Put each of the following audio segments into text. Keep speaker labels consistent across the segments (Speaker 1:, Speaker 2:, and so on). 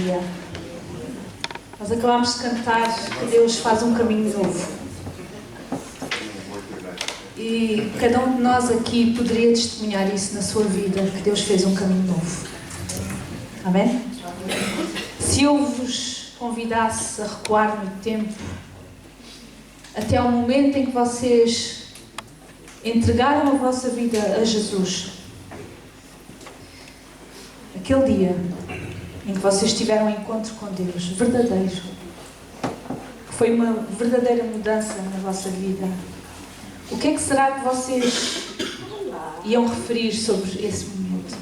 Speaker 1: dia. Nós acabámos de cantar que Deus faz um caminho novo. E cada um de nós aqui poderia testemunhar isso na sua vida, que Deus fez um caminho novo. Amém? Se eu vos convidasse a recuar no tempo, até ao momento em que vocês entregaram a vossa vida a Jesus, aquele dia em que vocês tiveram um encontro com Deus verdadeiro, que foi uma verdadeira mudança na vossa vida, o que é que será que vocês iam referir sobre esse momento?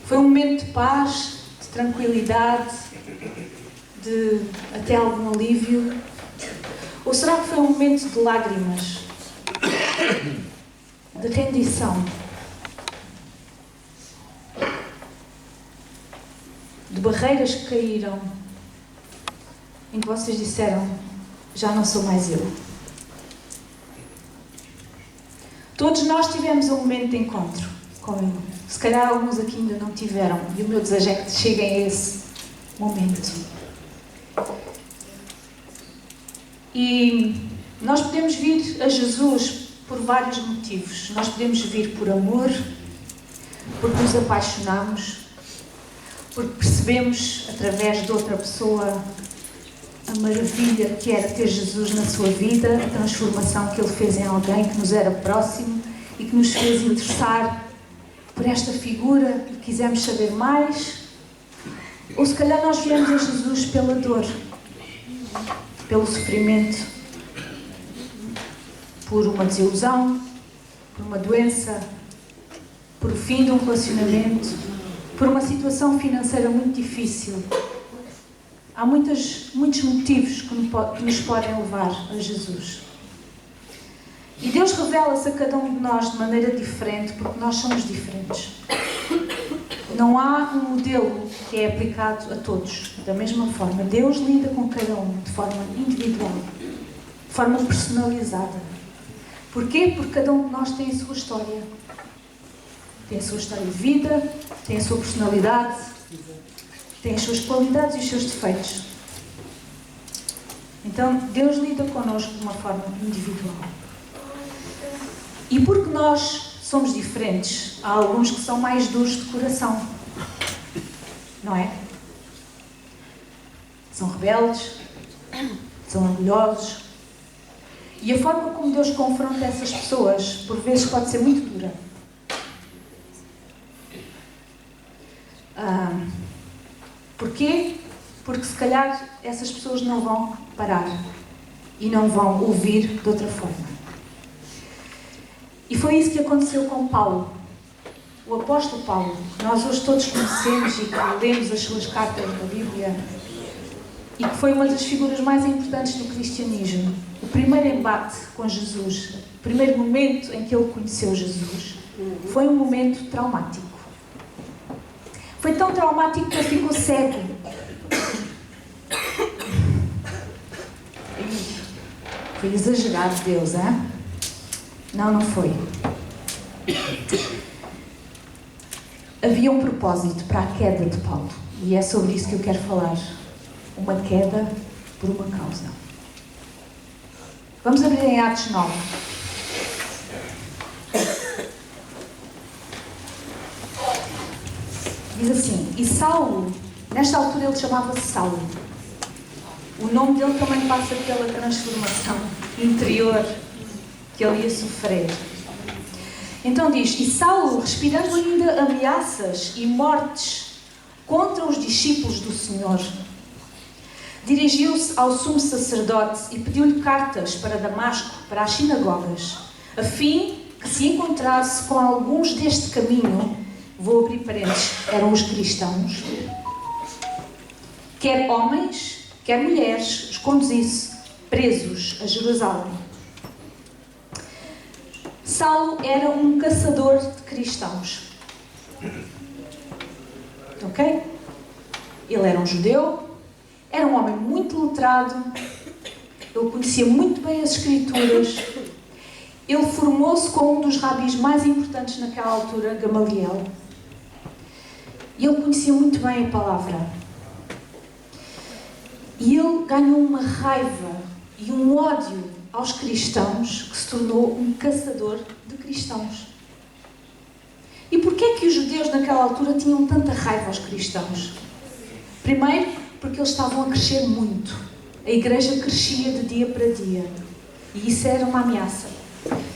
Speaker 1: Foi um momento de paz, de tranquilidade, de até algum alívio? Ou será que foi um momento de lágrimas, de rendição, de barreiras que caíram, em que vocês disseram, já não sou mais eu? Todos nós tivemos um momento de encontro com Ele. Se calhar alguns aqui ainda não tiveram, e o meu desejo é que cheguem a esse momento. E nós podemos vir a Jesus por vários motivos. Nós podemos vir por amor, porque nos apaixonamos, porque percebemos através de outra pessoa a maravilha que era ter Jesus na sua vida, a transformação que Ele fez em alguém que nos era próximo e que nos fez interessar por esta figura e quisemos saber mais. Ou se calhar nós viemos a Jesus pela dor, pelo sofrimento, por uma desilusão, por uma doença, por o fim de um relacionamento, por uma situação financeira muito difícil. Há muitos motivos que nos podem levar a Jesus. E Deus revela-se a cada um de nós de maneira diferente, porque nós somos diferentes. Não há um modelo que é aplicado a todos da mesma forma. Deus lida com cada um de forma individual, de forma personalizada. Porquê? Porque cada um de nós tem a sua história. Tem a sua história de vida, tem a sua personalidade, tem as suas qualidades e os seus defeitos. Então, Deus lida connosco de uma forma individual. E porque nós somos diferentes, há alguns que são mais duros de coração. Não é? São rebeldes, são orgulhosos. E a forma como Deus confronta essas pessoas, por vezes, pode ser muito dura. Porquê? Porque se calhar essas pessoas não vão parar e não vão ouvir de outra forma. E foi isso que aconteceu com Paulo. O apóstolo Paulo, que nós hoje todos conhecemos e que lemos as suas cartas da Bíblia, e que foi uma das figuras mais importantes do cristianismo. O primeiro embate com Jesus, o primeiro momento em que ele conheceu Jesus, foi um momento traumático. Foi tão traumático que ele ficou cego. Foi exagerado, Deus, hein? Não foi. Havia um propósito para a queda de Paulo. E é sobre isso que eu quero falar. Uma queda por uma causa. Vamos abrir em Atos 9. Diz assim, e Saulo, nesta altura ele chamava-se Saulo. O nome dele também passa pela transformação interior que ele ia sofrer. Então diz, e Saulo, respirando ainda ameaças e mortes contra os discípulos do Senhor, dirigiu-se ao sumo sacerdote e pediu-lhe cartas para Damasco, para as sinagogas, a fim que se encontrasse com alguns deste caminho. Vou abrir parênteses, eram os cristãos, quer homens, quer mulheres, os conduzisse presos a Jerusalém. Saulo era um caçador de cristãos. Ok? Ele era um judeu, era um homem muito letrado, ele conhecia muito bem as Escrituras, ele formou-se com um dos rabis mais importantes naquela altura, Gamaliel. E ele conhecia muito bem a palavra. E ele ganhou uma raiva e um ódio aos cristãos que se tornou um caçador de cristãos. E porquê é que os judeus naquela altura tinham tanta raiva aos cristãos? Primeiro, porque eles estavam a crescer muito. A igreja crescia de dia para dia. E isso era uma ameaça.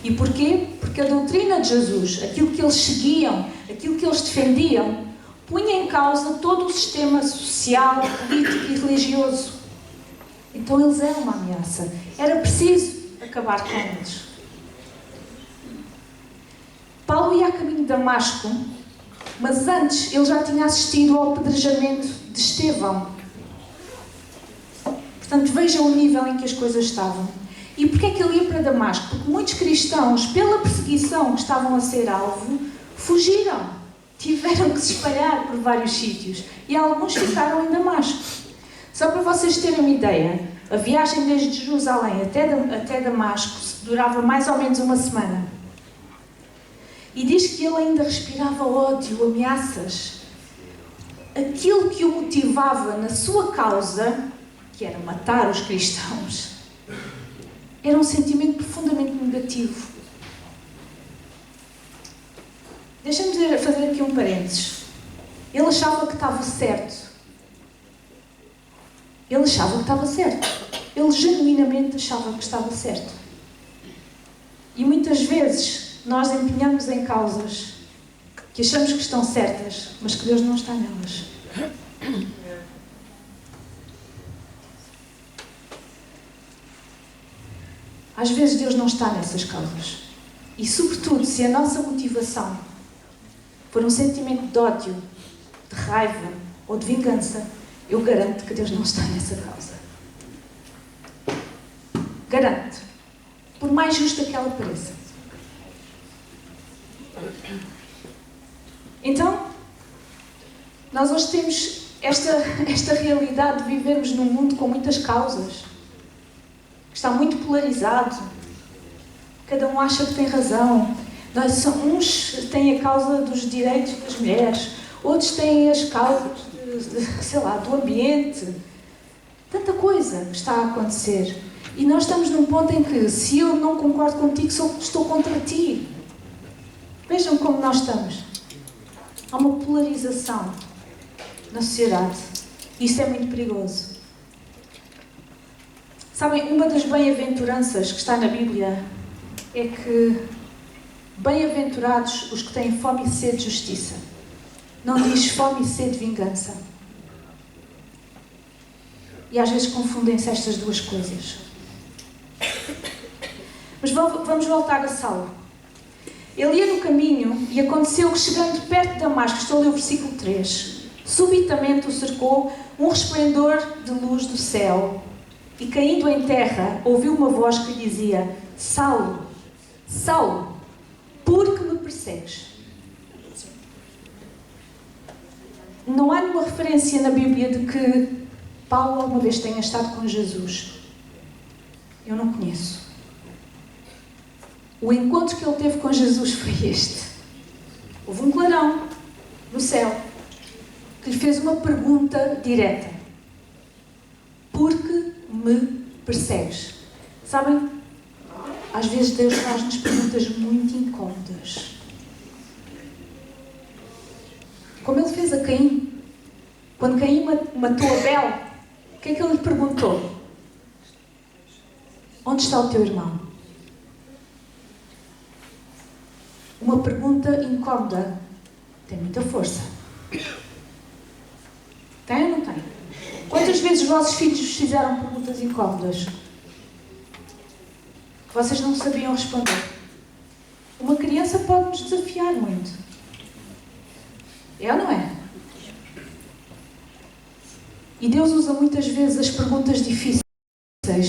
Speaker 1: E porquê? Porque a doutrina de Jesus, aquilo que eles seguiam, aquilo que eles defendiam, punha em causa todo o sistema social, político e religioso. Então eles eram uma ameaça. Era preciso acabar com eles. Paulo ia a caminho de Damasco, mas antes ele já tinha assistido ao apedrejamento de Estevão. Portanto, vejam o nível em que as coisas estavam. E porquê é que ele ia para Damasco? Porque muitos cristãos, pela perseguição que estavam a ser alvo, fugiram. Tiveram que se espalhar por vários sítios. E alguns ficaram em Damasco. Só para vocês terem uma ideia, a viagem desde Jerusalém até Damasco durava mais ou menos uma semana. E diz que ele ainda respirava ódio, ameaças. Aquilo que o motivava na sua causa, que era matar os cristãos, era um sentimento profundamente negativo. Deixa-me fazer aqui um parênteses. Ele achava que estava certo. Ele achava que estava certo. Ele genuinamente achava que estava certo. E muitas vezes nós empenhamos em causas que achamos que estão certas, mas que Deus não está nelas. Às vezes Deus não está nessas causas. E sobretudo, se a nossa motivação for um sentimento de ódio, de raiva ou de vingança, eu garanto que Deus não está nessa causa. Garanto. Por mais justa que ela pareça. Então, nós hoje temos esta realidade de vivermos num mundo com muitas causas. Que está muito polarizado. Cada um acha que tem razão. Uns têm a causa dos direitos das mulheres, outros têm as causas, do ambiente. Tanta coisa que está a acontecer. E nós estamos num ponto em que, se eu não concordo contigo, estou contra ti. Vejam como nós estamos. Há uma polarização na sociedade. E isso é muito perigoso. Sabem, uma das bem-aventuranças que está na Bíblia é que bem-aventurados os que têm fome e sede de justiça. Não diz fome e sede de vingança. E às vezes confundem-se estas duas coisas. Mas vamos voltar a Saulo. Ele ia no caminho e aconteceu que, chegando perto de Damasco, estou a ler o versículo 3, subitamente o cercou um resplendor de luz do céu e, caindo em terra, ouviu uma voz que lhe dizia: Saulo, Saulo, por que me persegues? Não há nenhuma referência na Bíblia de que Paulo alguma vez tenha estado com Jesus. Eu não conheço. O encontro que ele teve com Jesus foi este. Houve um clarão no céu que lhe fez uma pergunta direta: por que me persegues? Sabem, às vezes Deus faz-nos perguntas muito incómodas. Como ele fez a Caim. Quando Caim matou Abel, o que é que ele lhe perguntou? Onde está o teu irmão? Uma pergunta incómoda tem muita força. Tem ou não tem? Quantas vezes os vossos filhos vos fizeram perguntas incómodas que vocês não sabiam responder? Uma criança pode nos desafiar muito. É ou não é? E Deus usa muitas vezes as perguntas difíceis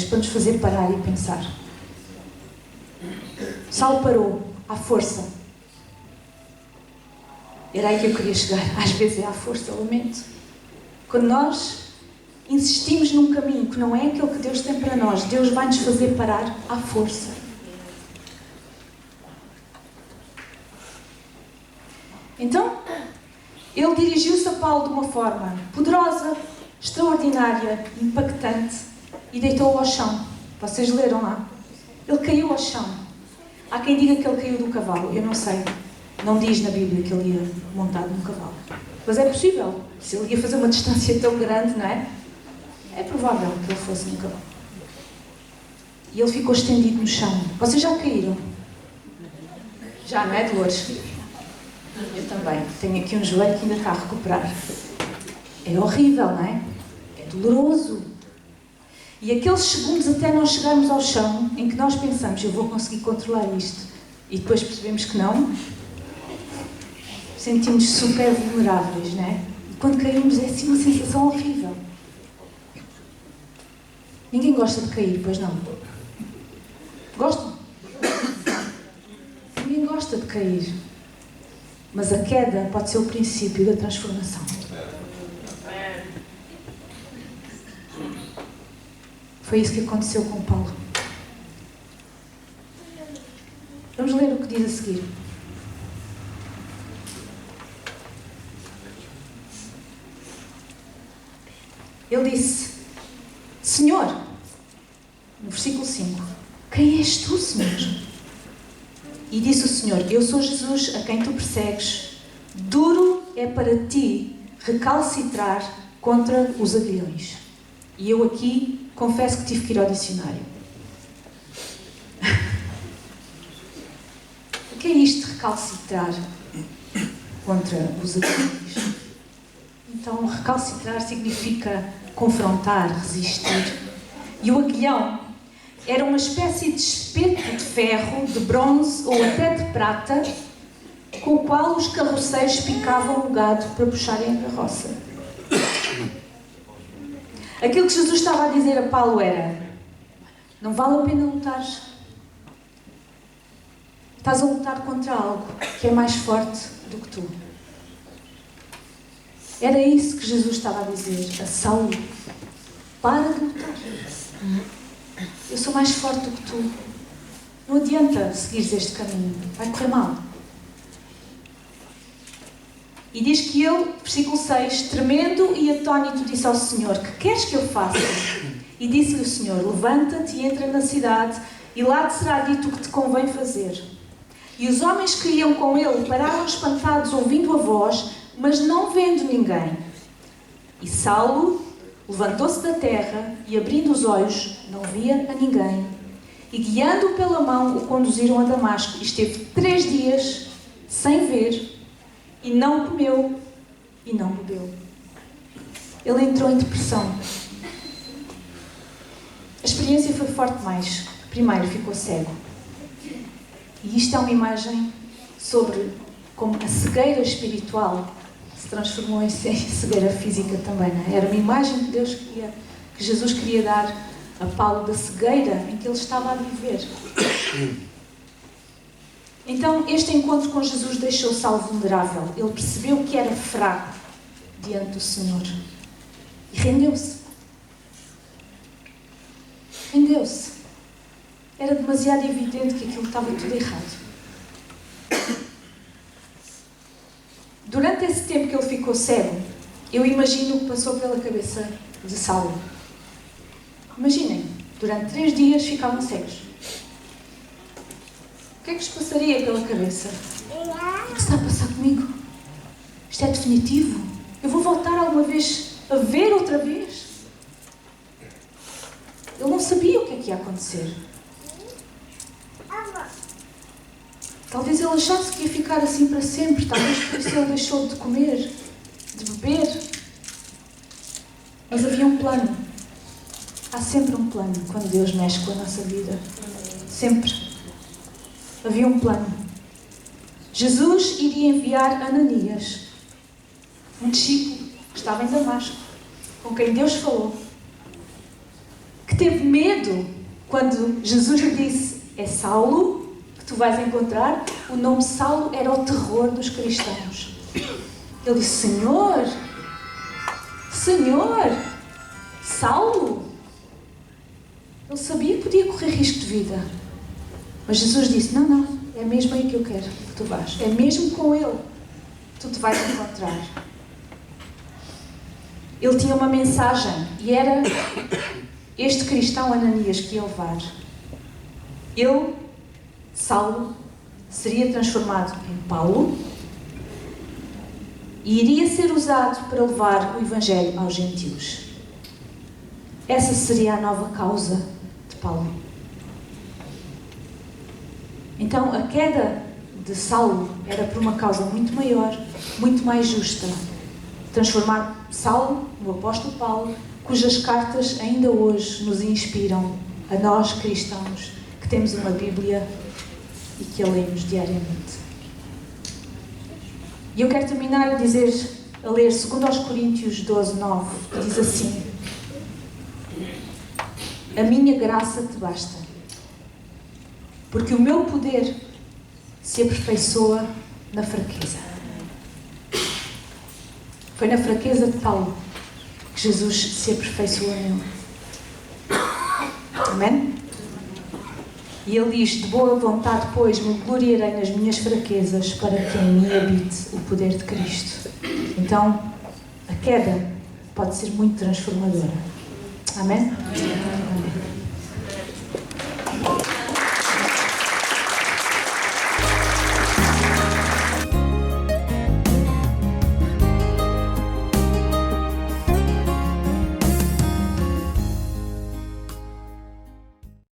Speaker 1: para nos fazer parar e pensar. Saulo parou, à força. Era aí que eu queria chegar. Às vezes é à força, lamento. Quando nós insistimos num caminho que não é aquele que Deus tem para nós, Deus vai nos fazer parar à força. Então, ele dirigiu-se a Paulo de uma forma poderosa, extraordinária, impactante, e deitou-o ao chão. Vocês leram lá? Ele caiu ao chão. Há quem diga que ele caiu do cavalo. Eu não sei. Não diz na Bíblia que ele ia montado num cavalo. Mas é possível. Se ele ia fazer uma distância tão grande, não é? É provável que ele fosse num cavalo. E ele ficou estendido no chão. Vocês já caíram? Já, não é, Dolores? Eu também. Tenho aqui um joelho que ainda está a recuperar. É horrível, não é? É doloroso. E aqueles segundos até nós chegarmos ao chão, em que nós pensamos, eu vou conseguir controlar isto, e depois percebemos que não, sentimos super vulneráveis, não é? E quando caímos é assim uma sensação horrível. Ninguém gosta de cair, pois não? Gostam? Ninguém gosta de cair. Mas a queda pode ser o princípio da transformação. Foi isso que aconteceu com Paulo. Vamos ler o que diz a seguir. Ele disse: Senhor, no versículo 5, quem és tu, Senhor? E disse o Senhor: eu sou Jesus, a quem tu persegues. Duro é para ti recalcitrar contra os aguilhões. E eu aqui confesso que tive que ir ao dicionário. O que é isto de recalcitrar contra os aguilhões? Então, recalcitrar significa confrontar, resistir. E o aguilhão era uma espécie de espeto de ferro, de bronze ou até de prata, com o qual os carroceiros picavam o gado para puxarem a carroça. Aquilo que Jesus estava a dizer a Paulo era: não vale a pena lutares. Estás a lutar contra algo que é mais forte do que tu. Era isso que Jesus estava a dizer a Saulo. Para de lutar. Eu sou mais forte do que tu. Não adianta seguires este caminho. Vai correr mal. E diz que ele, versículo 6, tremendo e atónito, disse ao Senhor: que queres que eu faça? E disse-lhe o Senhor: levanta-te e entra na cidade, e lá te será dito o que te convém fazer. E os homens que iam com ele pararam espantados, ouvindo a voz, mas não vendo ninguém. E Saulo levantou-se da terra e, abrindo os olhos, não via a ninguém. E, guiando-o pela mão, o conduziram a Damasco. E esteve 3 dias sem ver, e não comeu, e não bebeu. Ele entrou em depressão. A experiência foi forte demais. Primeiro, ficou cego. E isto é uma imagem sobre como a cegueira espiritual se transformou em cegueira física também, não é? Era uma imagem que Deus queria, que Jesus queria dar a Paulo da cegueira em que ele estava a viver. Então, este encontro com Jesus deixou Saulo vulnerável. Ele percebeu que era fraco diante do Senhor. E rendeu-se. Rendeu-se. Era demasiado evidente que aquilo estava tudo errado. Durante esse tempo que ele ficou cego, eu imagino o que passou pela cabeça de Saulo. Imaginem, durante 3 dias ficavam cegos. O que é que lhes passaria pela cabeça? O que está a passar comigo? Isto é definitivo? Eu vou voltar alguma vez a ver outra vez? Ele não sabia o que é que ia acontecer. Talvez ele achasse que ia ficar assim para sempre. Talvez por isso ele deixou de comer, de beber. Mas havia um plano. Há sempre um plano quando Deus mexe com a nossa vida. Sempre. Havia um plano. Jesus iria enviar Ananias, um discípulo que estava em Damasco, com quem Deus falou, que teve medo quando Jesus lhe disse: é Saulo que tu vais encontrar. O nome Saulo era o terror dos cristãos. Ele disse: Senhor, Saulo? Ele sabia que podia correr risco de vida. Mas Jesus disse: não, é mesmo aí que eu quero que tu vás. É mesmo com ele que tu te vais encontrar. ele tinha uma mensagem e era este cristão Ananias que ia levar. Ele, Saulo, seria transformado em Paulo e iria ser usado para levar o Evangelho aos gentios. Essa seria a nova causa de Paulo. Então, a queda de Saulo era por uma causa muito maior, muito mais justa. Transformar Saulo no apóstolo Paulo, cujas cartas ainda hoje nos inspiram, a nós cristãos, que temos uma Bíblia e que a lemos diariamente. E eu quero terminar a ler 2 Coríntios 12:9, que diz assim: a minha graça te basta, porque o meu poder se aperfeiçoa na fraqueza. Foi na fraqueza de Paulo que Jesus se aperfeiçoou nele. Amém? E ele diz: de boa vontade, pois, me gloriarei nas minhas fraquezas, para que em mim habite o poder de Cristo. Então, a queda pode ser muito transformadora. Amém? Amém.